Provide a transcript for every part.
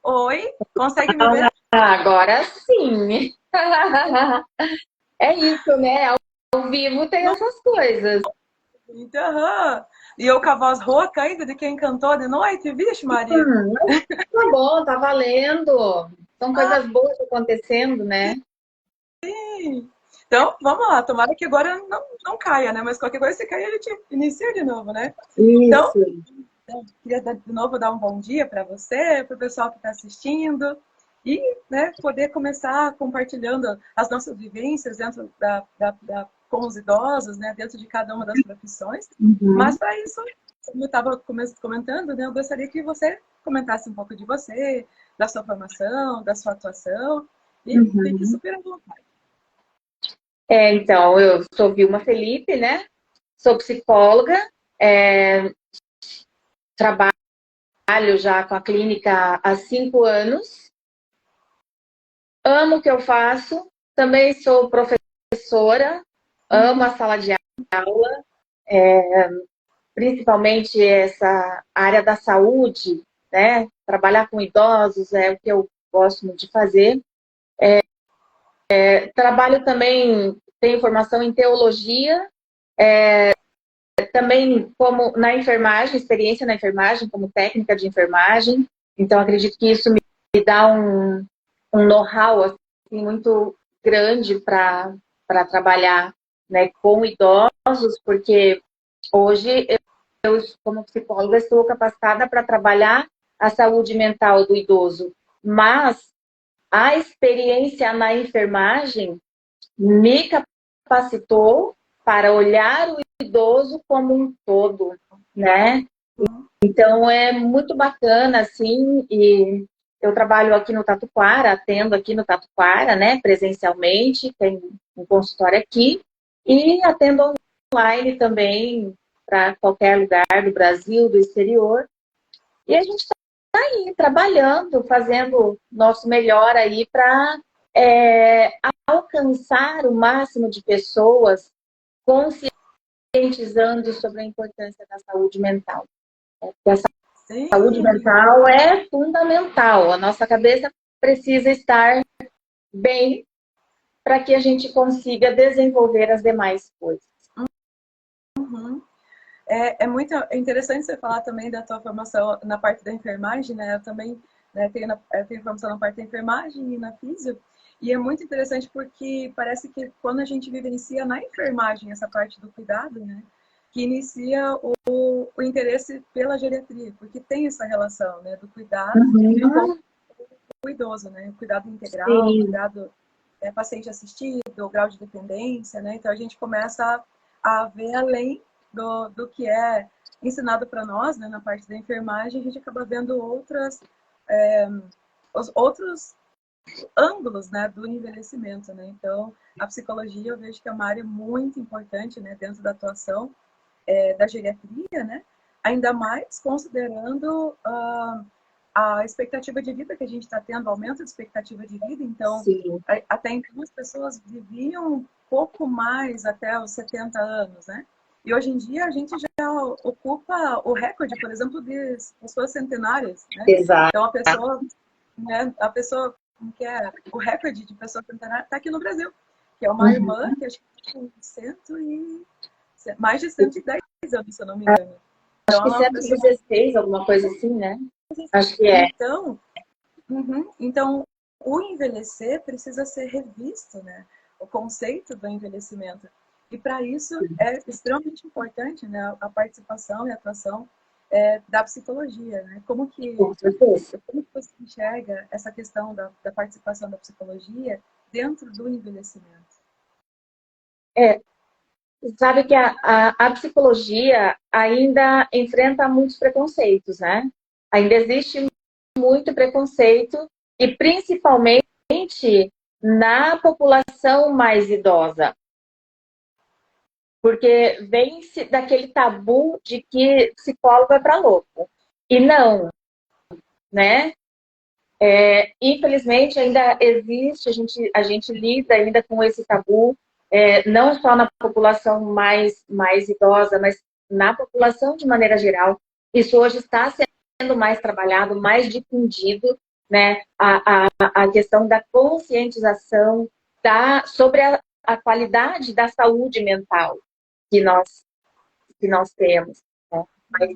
Oi, consegue me ver? Agora sim. É isso, né? Ao vivo tem Não, essas coisas. aham. E eu com a voz rouca ainda de quem cantou de noite, vixe, Maria. Mas tá bom, tá valendo. São coisas boas acontecendo, né? Então, vamos lá, tomara que agora não caia, né? Mas qualquer coisa, se cair, a gente inicia de novo, né? Então, Isso. queria de novo dar um bom dia para você, para o pessoal que está assistindo e, né, poder começar compartilhando as nossas vivências dentro com os idosos, né, dentro de cada uma das profissões. Mas Uhum, para isso, como eu estava comentando, né, eu gostaria que você comentasse um pouco de você, da sua formação, da sua atuação e fique uhum. super à vontade. Então, eu sou Vilma Felipe, né? Sou psicóloga, é, trabalho já com a clínica há 5 anos. Amo o que eu faço. Também sou professora, amo a sala de aula, principalmente essa área da saúde, né? Trabalhar com idosos é o que eu gosto muito de fazer. Trabalho também, tenho formação em teologia, também como na enfermagem, experiência na enfermagem, como técnica de enfermagem. Então, acredito que isso me dá um know-how assim, muito grande para trabalhar, né, com idosos, porque hoje eu, como psicóloga, estou capacitada para trabalhar a saúde mental do idoso, mas a experiência na enfermagem me capacitou para olhar o idoso como um todo, né? Então é muito bacana, assim, e eu trabalho aqui no Tatuquara, atendo aqui no Tatuquara, né, presencialmente, tem um consultório aqui, e atendo online também para qualquer lugar do Brasil, do exterior. E a gente está aí trabalhando, fazendo nosso melhor aí para alcançar o máximo de pessoas, conscientizando sobre a importância da saúde mental. Porque a saúde Sim, mental é fundamental. A nossa cabeça precisa estar bem para que a gente consiga desenvolver as demais coisas. é muito interessante você falar também da tua formação na parte da enfermagem, né? Eu também, né, tenho formação na parte da enfermagem e na físio, e é muito interessante porque parece que quando a gente vivencia na enfermagem essa parte do cuidado, né, que inicia o interesse pela geriatria, porque tem essa relação, né, do cuidado com Uhum. o idoso, né, o cuidado integral, o Sim, cuidado paciente assistido, o grau de dependência, né, então a gente começa a ver além do que é ensinado para nós, né, na parte da enfermagem, a gente acaba vendo os outros ângulos, né, do envelhecimento, né? Então, a psicologia eu vejo que é uma área muito importante, né, dentro da atuação da geriatria, né? Ainda mais considerando a expectativa de vida que a gente está tendo, aumento de expectativa de vida. Então, sim. até então as pessoas viviam um pouco mais até os 70 anos, né? E hoje em dia a gente já ocupa o recorde, por exemplo, de pessoas centenárias, né? Exato. Então a pessoa que é o recorde de pessoas centenárias está aqui no Brasil, que é uma irmã Uhum. que acho que tem mais de 110 anos, se eu não me engano. Acho Então que ela é uma pessoa. 116, alguma coisa assim, né? Acho que é. Então, então o envelhecer precisa ser revisto, né? O conceito do envelhecimento. E para isso é extremamente importante, né, a participação e a atuação da psicologia, né? Com certeza. Como que você enxerga essa questão da participação da psicologia dentro do envelhecimento? É, sabe que a psicologia ainda enfrenta muitos preconceitos, né? Ainda existe muito preconceito e principalmente na população mais idosa, porque vem-se daquele tabu de que psicólogo é para louco. E não, né? Infelizmente ainda existe, a gente lida ainda com esse tabu, não só na população mais idosa, mas na população de maneira geral. Isso hoje está sendo sendo mais trabalhado, mais difundido, né, a questão da conscientização sobre a qualidade da saúde mental que nós temos. Né? Mas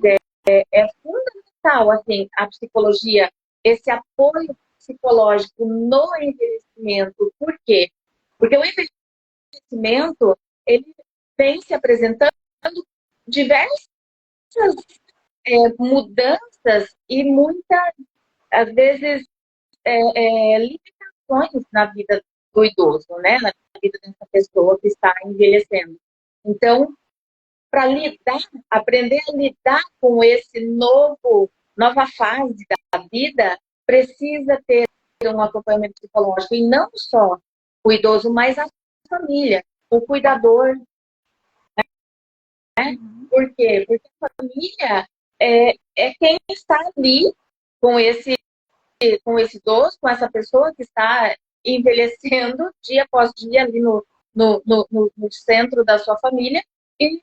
é fundamental, assim, a psicologia, esse apoio psicológico no envelhecimento. Por quê? Porque o envelhecimento, ele vem se apresentando diversas mudanças e muitas, às vezes, limitações na vida do idoso, né? Na vida dessa pessoa que está envelhecendo. Então, para aprender a lidar com esse nova fase da vida, precisa ter um acompanhamento psicológico. E não só o idoso, mas a família, o cuidador. Né? Por quê? Porque a família é quem está ali com esse idoso, com essa pessoa que está envelhecendo dia após dia ali no centro da sua família e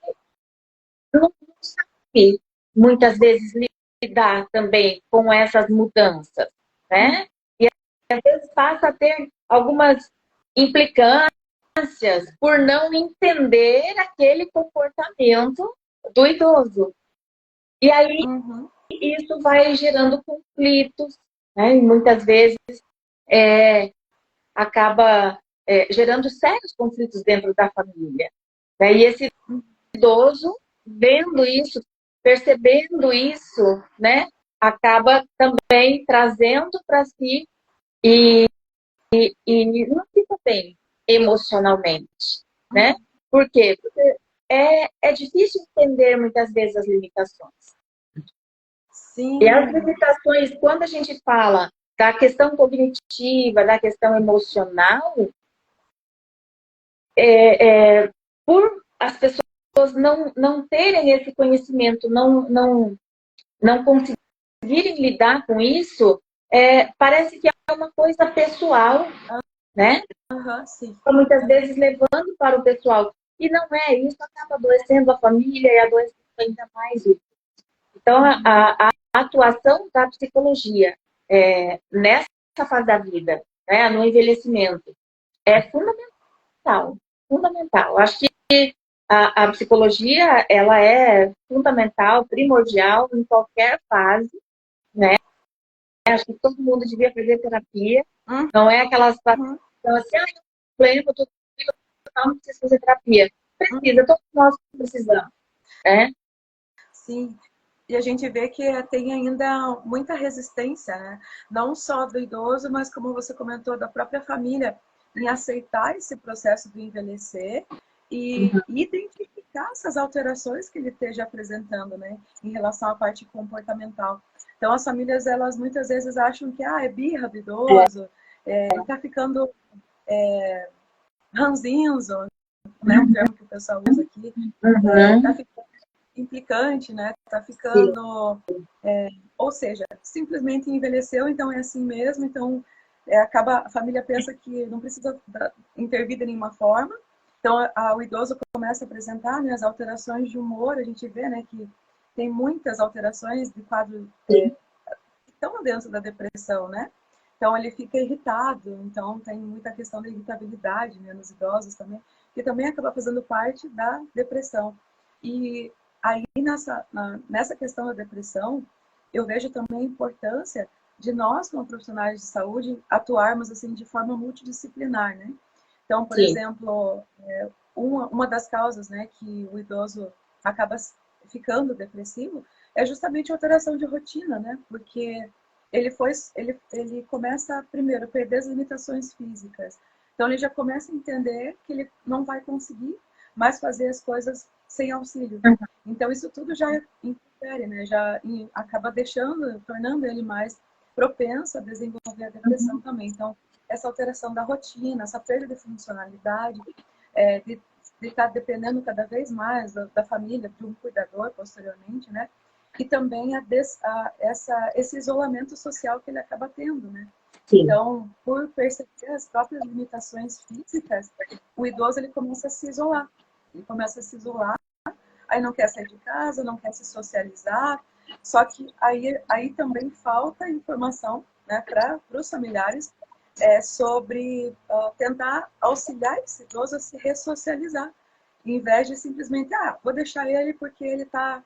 não sabe muitas vezes lidar também com essas mudanças, né? E às vezes passa a ter algumas implicâncias por não entender aquele comportamento do idoso. E aí isso vai gerando conflitos, né? E muitas vezes acaba gerando sérios conflitos dentro da família. Né? E esse idoso, vendo isso, percebendo isso, né, acaba também trazendo para si e não fica bem emocionalmente, né? Por quê? Porque é difícil entender muitas vezes as limitações. Sim. E as limitações, quando a gente fala da questão cognitiva, da questão emocional, por as pessoas não terem esse conhecimento, não conseguirem lidar com isso, parece que é uma coisa pessoal, né? Sim. Muitas vezes levando para o pessoal. E não é, isso acaba adoecendo a família e adoecendo ainda mais isso. Então, a atuação da psicologia nessa fase da vida, né, no envelhecimento, é fundamental. Fundamental. Acho que a psicologia, ela é fundamental, primordial em qualquer fase, né? Acho que todo mundo devia fazer terapia. Não é aquela situação assim, eu problema, eu tô não preciso fazer terapia. Precisa, todos nós precisamos, né? Sim. E a gente vê que tem ainda muita resistência, né? Não só do idoso, mas como você comentou, da própria família, em aceitar esse processo de envelhecer e identificar essas alterações que ele esteja apresentando, né? Em relação à parte comportamental. Então, as famílias, elas muitas vezes acham que é birra do idoso, ele tá ficando ranzinzo, né? Um termo que o pessoal usa aqui. Tá ficando implicante, né? Tá ficando... ou seja, simplesmente envelheceu, então é assim mesmo, então a família pensa que não precisa intervir de nenhuma forma. Então, o idoso começa a apresentar, né, as alterações de humor, a gente vê, né, que tem muitas alterações de quadro que estão dentro da depressão, né? Então, ele fica irritado, então tem muita questão da irritabilidade, né, nos idosos também, que também acaba fazendo parte da depressão. E aí, nessa questão da depressão, eu vejo também a importância de nós, como profissionais de saúde, atuarmos assim de forma multidisciplinar, né? Então, por exemplo, uma das causas, né, que o idoso acaba ficando depressivo é justamente a alteração de rotina, né? Porque ele começa primeiro a perder as limitações físicas. Então, ele já começa a entender que ele não vai conseguir mais fazer as coisas sem auxílio. Então, isso tudo já interfere, né? Já acaba tornando ele mais propenso a desenvolver a depressão também. Então, essa alteração da rotina, essa perda de funcionalidade, de estar dependendo cada vez mais da família, de um cuidador posteriormente, né? E também esse isolamento social que ele acaba tendo, né? Sim. Então, por perceber as próprias limitações físicas, o idoso ele começa a se isolar. Ele começa a se isolar aí não quer sair de casa, não quer se socializar. Só que aí também falta informação, né, para os familiares sobre tentar auxiliar esse idoso a se ressocializar, em vez de simplesmente, vou deixar ele porque ele tá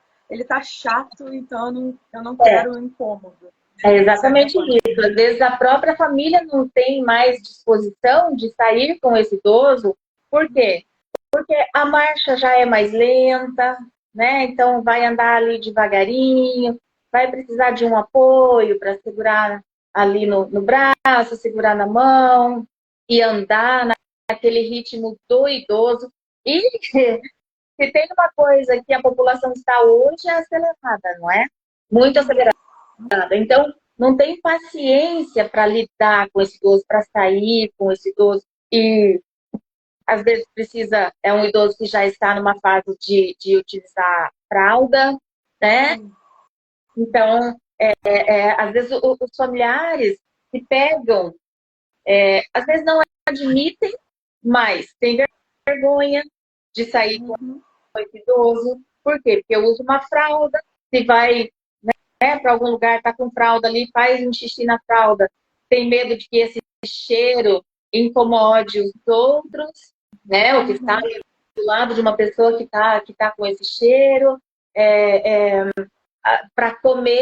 chato, então eu não quero um incômodo. É exatamente isso. Às vezes a própria família não tem mais disposição de sair com esse idoso. Por quê? Porque a marcha já é mais lenta, né? Então vai andar ali devagarinho, vai precisar de um apoio para segurar ali no braço, segurar na mão e andar naquele ritmo do idoso. E se tem uma coisa que a população está hoje é acelerada, não é? Muito acelerada. Então, não tem paciência para lidar com esse idoso, para sair com esse idoso. E, às vezes, é um idoso que já está numa fase de utilizar fralda, né? Então, às vezes, os familiares se pegam, às vezes não admitem, mas tem vergonha de sair com esse idoso. Por quê? Porque eu uso uma fralda, se vai para algum lugar, está com fralda ali, faz um xixi na fralda, tem medo de que esse cheiro incomode os outros, né? O que está ali do lado de uma pessoa que tá com esse cheiro. Para comer,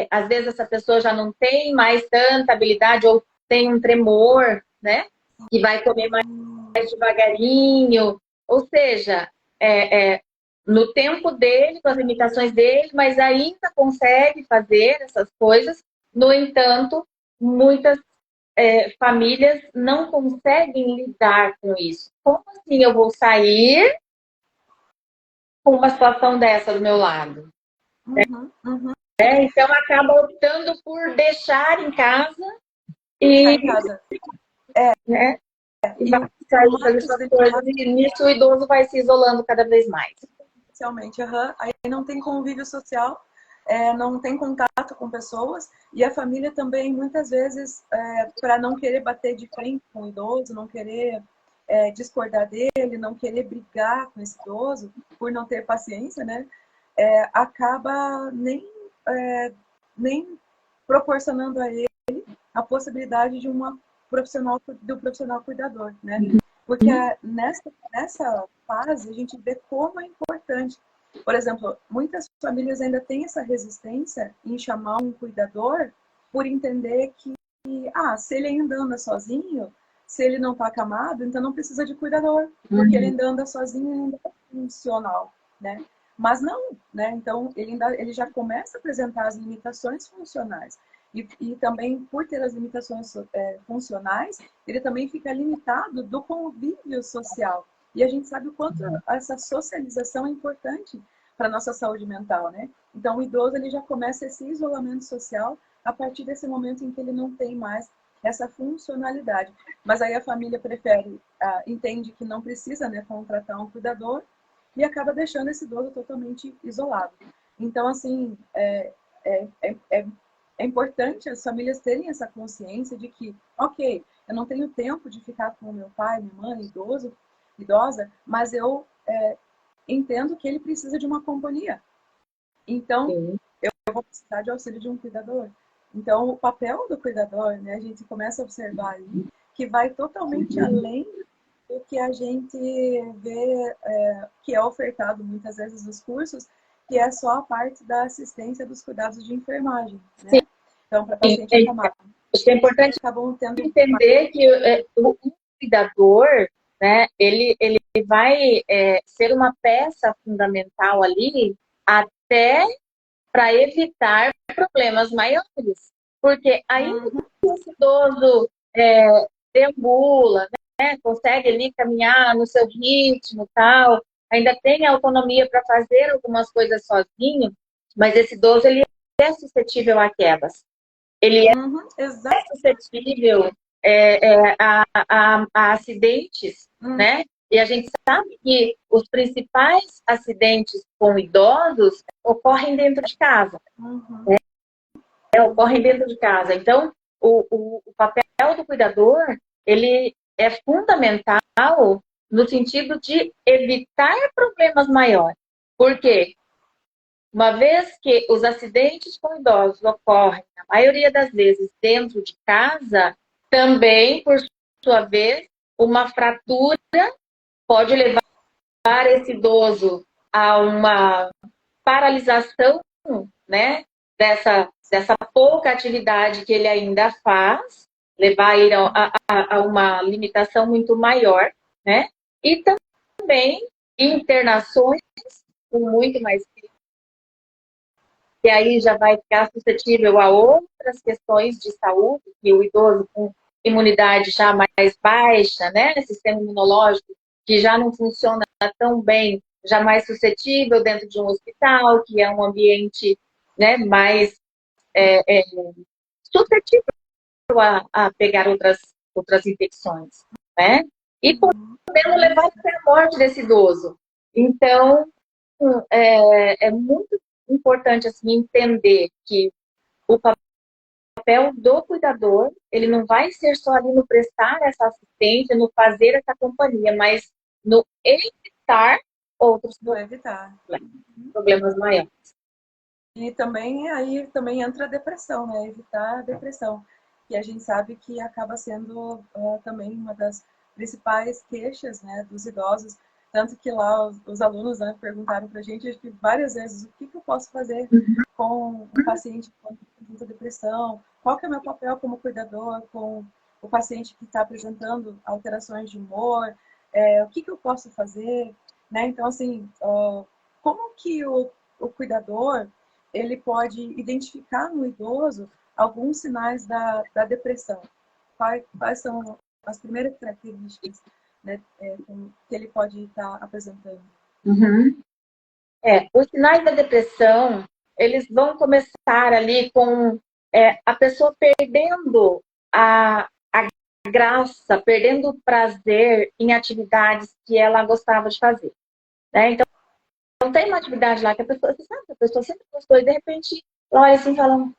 às vezes essa pessoa já não tem mais tanta habilidade ou tem um tremor, né? Que vai comer mais devagarinho. Ou seja, no tempo dele, com as limitações dele, mas ainda consegue fazer essas coisas. No entanto, muitas famílias não conseguem lidar com isso. Como assim eu vou sair com uma situação dessa do meu lado? Então, acaba optando por deixar em casa e, né, e vai sair fazer essas coisas. E nisso o idoso vai se isolando cada vez mais. Socialmente, aí não tem convívio social, não tem contato com pessoas, e a família também, muitas vezes, para não querer bater de frente com o idoso, não querer discordar dele, não querer brigar com esse idoso, por não ter paciência, né? Acaba nem proporcionando a ele a possibilidade de do profissional cuidador, né? Porque nessa fase a gente vê como é importante. Por exemplo, muitas famílias ainda têm essa resistência em chamar um cuidador por entender que, se ele ainda anda sozinho, se ele não está acamado, então não precisa de cuidador, porque ele ainda anda sozinho e ainda é funcional, né? Mas não, né? Então ele já começa a apresentar as limitações funcionais. E também, por ter as limitações funcionais, ele também fica limitado do convívio social. E a gente sabe o quanto essa socialização é importante para a nossa saúde mental, né? Então, o idoso ele já começa esse isolamento social a partir desse momento em que ele não tem mais essa funcionalidade. Mas aí a família entende que não precisa, né, contratar um cuidador e acaba deixando esse idoso totalmente isolado. Então, assim, é importante as famílias terem essa consciência de que, ok, eu não tenho tempo de ficar com meu pai, minha mãe, idosa, mas eu entendo que ele precisa de uma companhia. Então, eu vou precisar de auxílio de um cuidador. Então, o papel do cuidador, né, a gente começa a observar ali, que vai totalmente além do que a gente vê que é ofertado muitas vezes nos cursos, que é só a parte da assistência dos cuidados de enfermagem, né? Então, para paciente acamado. Acho que é importante entender que o cuidador, né, ele vai ser uma peça fundamental ali até para evitar problemas maiores. Porque ainda que esse idoso deambula, né, consegue ali caminhar no seu ritmo tal, ainda tem autonomia para fazer algumas coisas sozinho, mas esse idoso ele é suscetível a quedas. Ele é suscetível a acidentes, né? E a gente sabe que os principais acidentes com idosos ocorrem dentro de casa. Né? Ocorrem dentro de casa. Então, o papel do cuidador, ele é fundamental no sentido de evitar problemas maiores. Por quê? Uma vez que os acidentes com idosos ocorrem, na maioria das vezes, dentro de casa, também, por sua vez, uma fratura pode levar esse idoso a uma paralisação, né, dessa pouca atividade que ele ainda faz, levar ele a uma limitação muito maior, né? E também internações com muito mais, que aí já vai ficar suscetível a outras questões de saúde, que o idoso com imunidade já mais baixa, né, sistema imunológico que já não funciona tão bem, já mais suscetível dentro de um hospital, que é um ambiente, né, mais suscetível a pegar outras infecções, né? E podendo levar até a morte desse idoso. Então, é muito importante assim, entender que o papel do cuidador, ele não vai ser só ali no prestar essa assistência, no fazer essa companhia, mas no evitar outros problemas maiores. E também aí também entra a depressão, né? Evitar a depressão, que a gente sabe que acaba sendo também uma das principais queixas, né, dos idosos. Tanto que lá os alunos, né, perguntaram para a gente várias vezes o que eu posso fazer com um paciente com muita depressão, qual que é o meu papel como cuidador com o paciente que está apresentando alterações de humor, o que eu posso fazer, né? Então, assim, como que o cuidador ele pode identificar no idoso alguns sinais da depressão? Quais são as primeiras características, né, que ele pode estar apresentando? Uhum. Os sinais da depressão, eles vão começar ali com a pessoa perdendo a graça, perdendo o prazer em atividades que ela gostava de fazer, né? Então, não tem uma atividade lá que a pessoa, você sabe, a pessoa sempre gostou e de repente ela olha assim e fala, não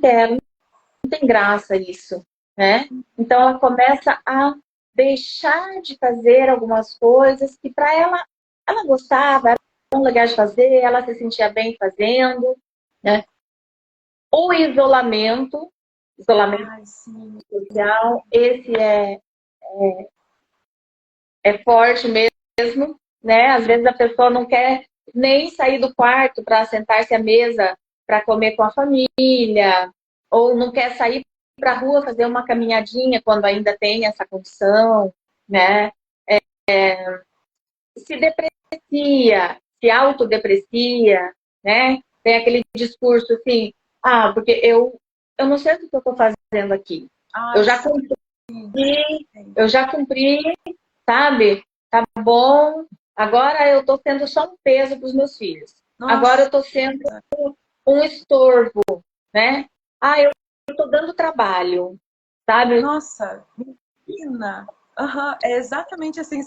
quero, não tem graça isso, né? Então ela começa a deixar de fazer algumas coisas que para ela gostava, era legal de fazer, ela se sentia bem fazendo, né? O isolamento social, esse é forte mesmo, né? Às vezes a pessoa não quer nem sair do quarto para sentar-se à mesa para comer com a família, ou não quer sair para a rua fazer uma caminhadinha quando ainda tem essa condição, né? Se deprecia, se autodeprecia, né? Tem aquele discurso assim, porque eu não sei o que eu estou fazendo aqui. Eu já cumpri, sabe? Tá bom. Agora eu estou sendo só um peso para os meus filhos. Nossa. Agora eu estou sendo um estorvo, né? Eu estou dando trabalho, sabe? Nossa, menina! É exatamente assim.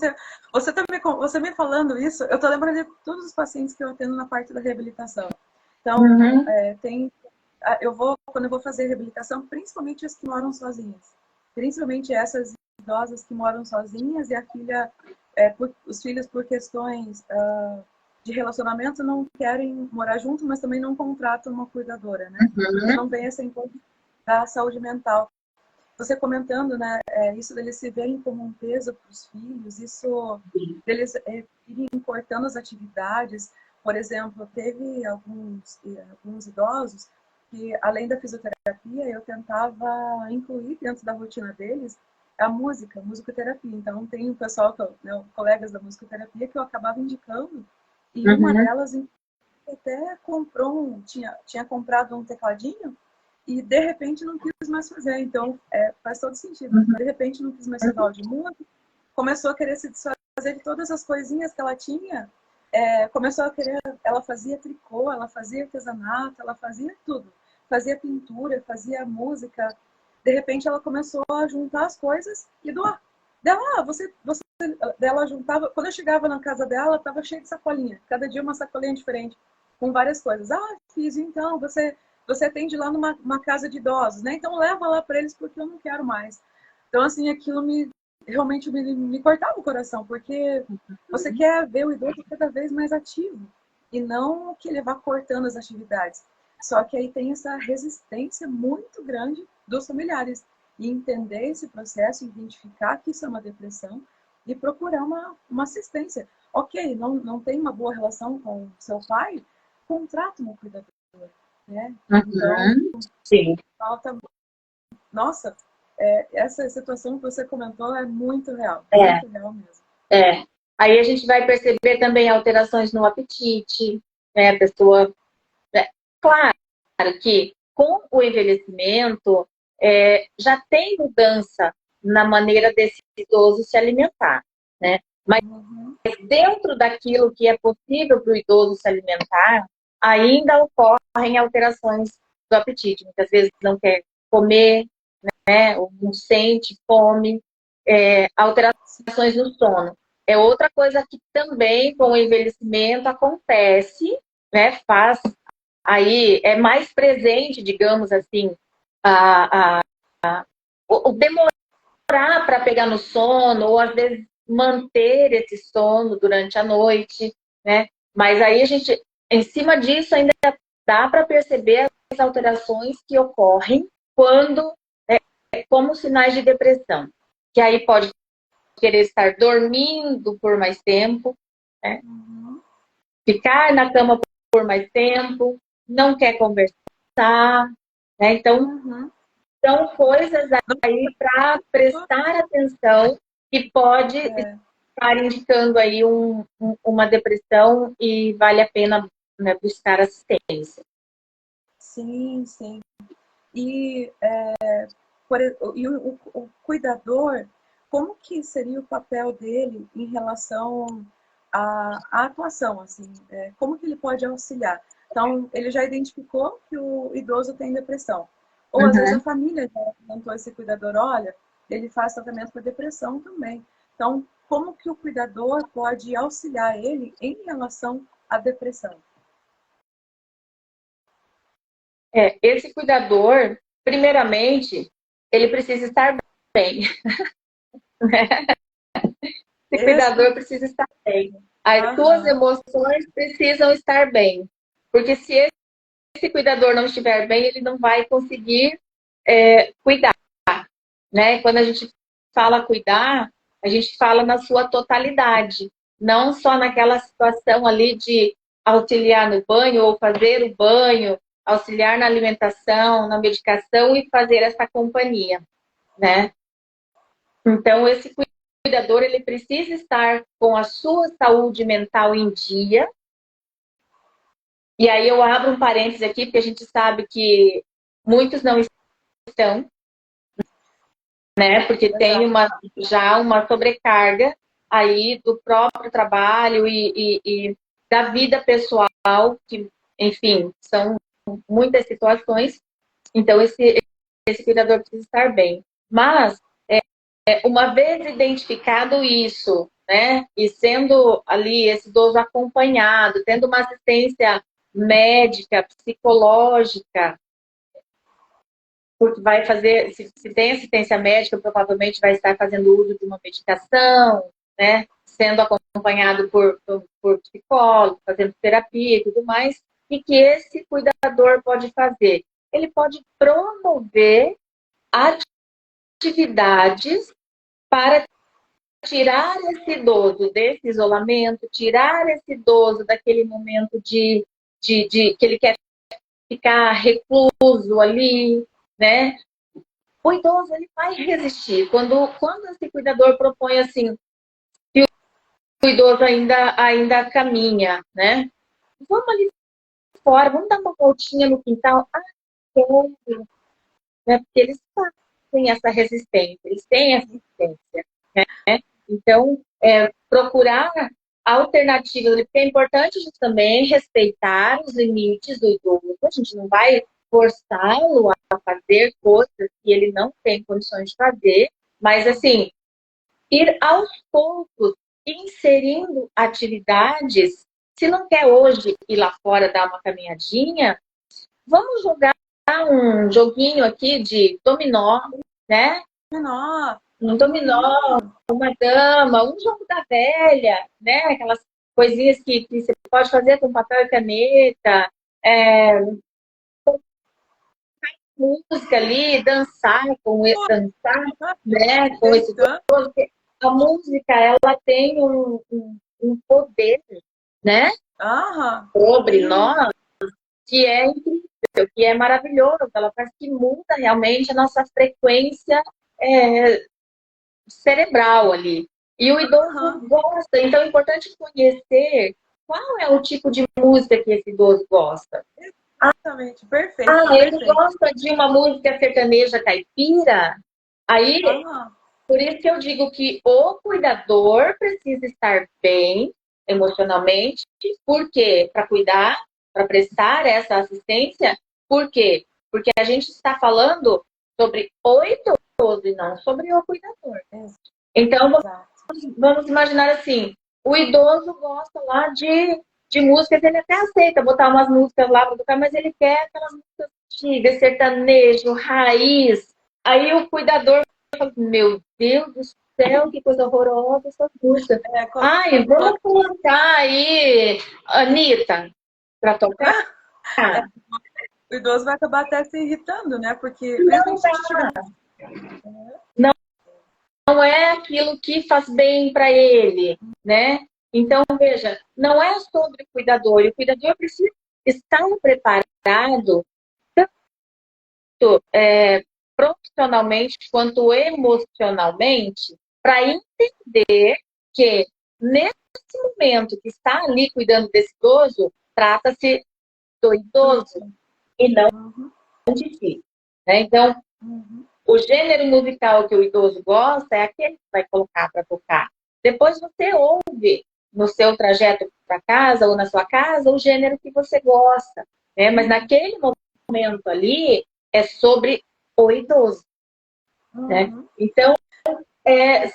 Você me falando isso, eu tô lembrando de todos os pacientes que eu atendo na parte da reabilitação. Então, quando eu vou fazer reabilitação, principalmente as que moram sozinhas. Principalmente essas idosas que moram sozinhas e a filha, os filhos por questões de relacionamento não querem morar junto, mas também não contratam uma cuidadora, né? Não tem essa encontro da saúde mental. Você comentando, né, isso deles se verem como um peso para os filhos, isso deles irem cortando as atividades. Por exemplo, teve alguns idosos que, além da fisioterapia, eu tentava incluir dentro da rotina deles a musicoterapia. Então, tem um pessoal, colegas da musicoterapia, que eu acabava indicando, e uma delas até tinha comprado um tecladinho, e de repente não quis mais fazer. Então, faz todo sentido. De repente não quis mais fazer aula de música, começou a querer se desfazer de todas as coisinhas que ela tinha, começou a querer, ela fazia tricô, ela fazia artesanato, ela fazia tudo. Fazia pintura, fazia música. De repente ela começou a juntar as coisas e doar. Dela juntava, quando eu chegava na casa dela, estava cheio de sacolinha. Cada dia uma sacolinha diferente, com várias coisas. Fiz, então, você atende lá numa casa de idosos, né? Então leva lá para eles porque eu não quero mais. Então, assim, aquilo me realmente me cortava o coração, porque você quer ver o idoso cada vez mais ativo e não que ele vá cortando as atividades. Só que aí tem essa resistência muito grande dos familiares e entender esse processo, identificar que isso é uma depressão e procurar uma assistência. Ok, não tem uma boa relação com seu pai, contrata uma cuidadora, né? Então, Sim. falta... Nossa, essa situação que você comentou é muito real mesmo. Aí a gente vai perceber também alterações no apetite, né? A pessoa... Claro que com o envelhecimento já tem mudança na maneira desse idoso se alimentar, né? Mas dentro daquilo que é possível para o idoso se alimentar, ainda ocorrem alterações do apetite. Muitas vezes não quer comer, né? Ou não sente fome, alterações no sono. É outra coisa que também com o envelhecimento acontece, né? Faz aí, é mais presente, digamos assim, o demorar para pegar no sono, ou às vezes manter esse sono durante a noite, né? Mas aí a gente, em cima disso, ainda dá para perceber as alterações que ocorrem quando, como sinais de depressão. Que aí pode querer estar dormindo por mais tempo, né? Ficar na cama por mais tempo, não quer conversar, né? Então, são coisas aí para prestar atenção que pode estar indicando aí uma depressão e vale a pena, né, buscar assistência. Sim, sim. E, o cuidador, como que seria o papel dele em relação à atuação? Assim, como que ele pode auxiliar? Então, ele já identificou que o idoso tem depressão. Ou, às vezes, a família já apresentou esse cuidador, olha, ele faz tratamento para depressão também. Então, como que o cuidador pode auxiliar ele em relação à depressão? Esse cuidador, primeiramente, ele precisa estar bem. Esse cuidador precisa estar bem. As suas emoções precisam estar bem. Porque se esse cuidador não estiver bem, ele não vai conseguir cuidar, né? Quando a gente fala cuidar, a gente fala na sua totalidade, não só naquela situação ali de auxiliar no banho ou fazer o banho, auxiliar na alimentação, na medicação e fazer essa companhia, né? Então, esse cuidador, ele precisa estar com a sua saúde mental em dia. E aí eu abro um parênteses aqui, porque a gente sabe que muitos não estão, né? Porque tem já uma sobrecarga aí do próprio trabalho e da vida pessoal, que, enfim, são muitas situações. Então, esse cuidador precisa estar bem. Mas, uma vez identificado isso, né? E sendo ali esse idoso acompanhado, tendo uma assistência médica, psicológica, porque vai fazer, se tem assistência médica, provavelmente vai estar fazendo uso de uma medicação, né? Sendo acompanhado por psicólogo, fazendo terapia e tudo mais. E que esse cuidador pode fazer? Ele pode promover atividades para tirar esse idoso desse isolamento, tirar esse idoso daquele momento de que ele quer ficar recluso ali, né? O idoso, ele vai resistir. Quando esse cuidador propõe assim, que o idoso ainda caminha, né? Vamos ali fora, vamos dar uma voltinha no quintal. Quero, né? Porque eles têm essa resistência, eles têm essa resistência, né? Então, procurar alternativas, porque é importante a gente também respeitar os limites do idoso. A gente não vai forçá-lo a fazer coisas que ele não tem condições de fazer, mas, assim, ir aos poucos inserindo atividades. Se não quer hoje ir lá fora dar uma caminhadinha, vamos jogar um joguinho aqui de dominó, né? Dominó. um dominó, uma dama, um jogo da velha, né? Aquelas coisinhas que você pode fazer com papel e caneta, é, música ali, dançar, né? Com esse Perfeito. porque a música ela tem um poder, né? Aham. Sobre Sim. nós que é incrível, que é maravilhoso. Ela faz que muda realmente a nossa frequência é, cerebral ali. E o idoso Aham. gosta, então é importante conhecer qual é o tipo de música que esse idoso gosta. Exatamente. Perfeito, Ah, ele perfeito. gosta de uma música sertaneja caipira. Aí, Aham. por isso que eu digo que o cuidador precisa estar bem emocionalmente. Por quê? Para cuidar, para prestar essa assistência. Por quê? Porque a gente está falando sobre o idoso e não sobre o cuidador. Então, Exato. vamos imaginar assim, o idoso gosta lá de músicas, ele até aceita botar umas músicas lá para tocar, mas ele quer aquelas músicas antigas, sertanejo, raiz. Aí o cuidador fala, meu Deus do céu, que coisa horrorosa essa música. É, Ai, vamos colocar aí Anitta para tocar? é, o idoso vai acabar até se irritando, né? Porque, Não principalmente se dá. tiver. Não é aquilo que faz bem para ele, né? Então, veja, não é sobre o cuidador. O cuidador precisa estar preparado, tanto profissionalmente quanto emocionalmente, para entender que nesse momento que está ali cuidando desse idoso, trata-se do idoso e não Uhum, de si. Né? Então, uhum. o gênero musical que o idoso gosta é aquele que vai colocar para tocar. Depois você ouve no seu trajeto para casa ou na sua casa o gênero que você gosta. Né? Mas naquele momento ali é sobre o idoso. Né? Uhum. Então,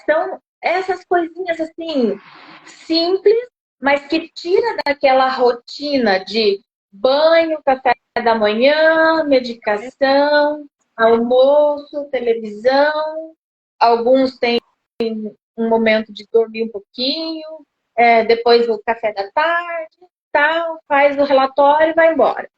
são essas coisinhas assim, simples, mas que tira daquela rotina de banho, café da manhã, medicação, almoço, televisão. Alguns têm um momento de dormir um pouquinho, depois o café da tarde, tal, faz o relatório e vai embora.